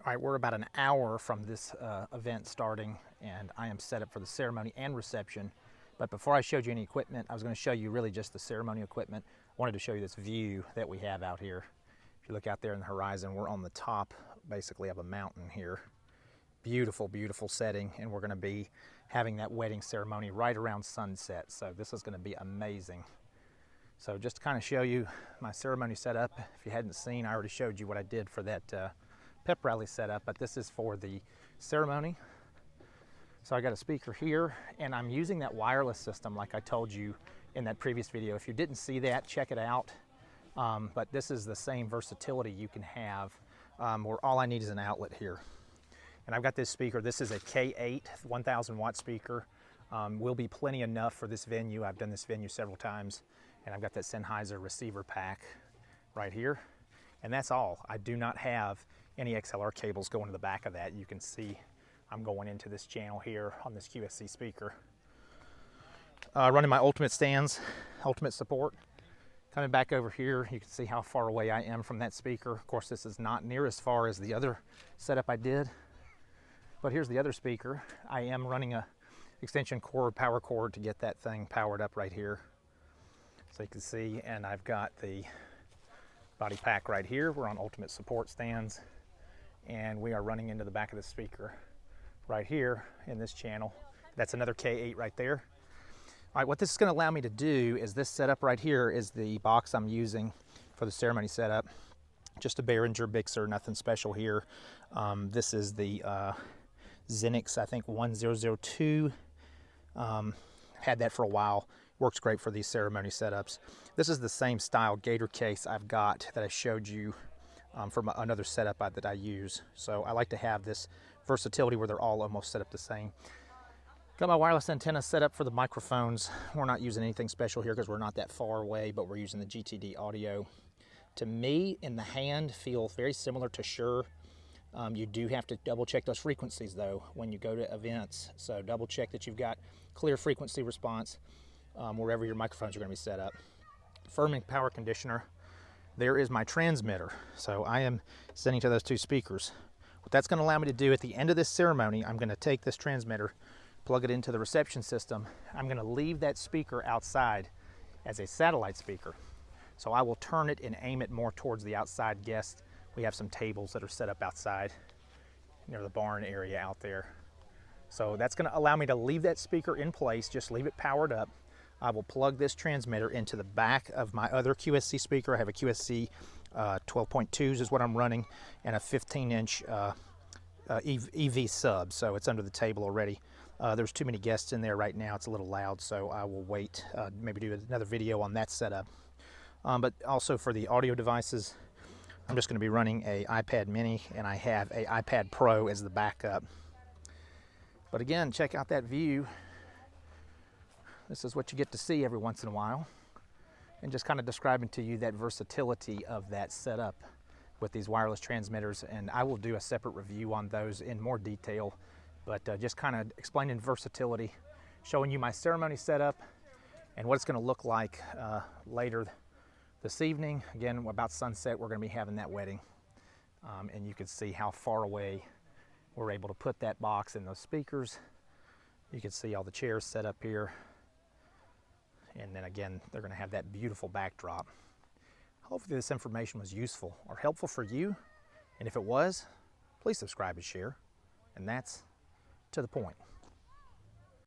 All right, we're about an hour from this event starting, and I am set up for the ceremony and reception. But before I showed you any equipment, I was going to show you really just the ceremony equipment. I wanted to show you this view that we have out here. If you look out there in the horizon, we're on the top basically of a mountain here. Beautiful, beautiful setting, and we're going to be having that wedding ceremony right around sunset. So this is going to be amazing. So just to kind of show you my ceremony setup, if you hadn't seen, I already showed you what I did for that pep rally setup, but this is for the ceremony. So I got a speaker here, and I'm using that wireless system like I told you in that previous video. If you didn't see that, check it out. But this is the same versatility you can have where all I need is an outlet here. And I've got this speaker. This is a K8 1000 watt speaker. Will be plenty enough for this venue. I've done this venue several times, and I've got that Sennheiser receiver pack right here. And that's all. I do not have any XLR cables going to the back of that. You can see I'm going into this channel here on this QSC speaker. Running my Ultimate stands, Ultimate support. Coming back over here, you can see how far away I am from that speaker. Of course, this is not near as far as the other setup I did. But here's the other speaker. I am running a extension cord, power cord to get that thing powered up right here. So you can see, and I've got the body pack right here. We're on Ultimate support stands, and we are running into the back of the speaker right here in this channel. That's another K8 right there. All right, what this is going to allow me to do is this setup right here is the box I'm using for the ceremony setup. Just a Behringer Bixer, nothing special here. This is the Zenix, I think 1002. Had that for a while. Works great for these ceremony setups. This is the same style gator case I've got that I showed you from another setup that I use. So I like to have this versatility where they're all almost set up the same. Got my wireless antenna set up for the microphones. We're not using anything special here because we're not that far away, but we're using the GTD audio. To me, in the hand, feel very similar to Shure. You do have to double check those frequencies though when you go to events. So double check that you've got clear frequency response wherever your microphones are going to be set up. Firming power conditioner. There is my transmitter. So I am sending to those two speakers. What that's going to allow me to do at the end of this ceremony, I'm going to take this transmitter, plug it into the reception system. I'm going to leave that speaker outside as a satellite speaker. So I will turn it and aim it more towards the outside guests. We have some tables that are set up outside near the barn area out there. So that's going to allow me to leave that speaker in place, just leave it powered up. I will plug this transmitter into the back of my other QSC speaker. I have a QSC 12.2s is what I'm running, and a 15-inch EV sub, so it's under the table already. There's too many guests in there right now. It's a little loud, so I will wait, maybe do another video on that setup. But also for the audio devices, I'm just going to be running a iPad mini, and I have a iPad Pro as the backup. But again, check out that view. This is what you get to see every once in a while. And just kind of describing to you that versatility of that setup with these wireless transmitters. And I will do a separate review on those in more detail, but just kind of explaining versatility, showing you my ceremony setup and what it's going to look like later this evening. Again, about sunset, we're going to be having that wedding. And you can see how far away we're able to put that box and those speakers. You can see all the chairs set up here. And then again, they're going to have that beautiful backdrop. Hopefully this information was useful or helpful for you. And if it was, please subscribe and share. And that's to the point.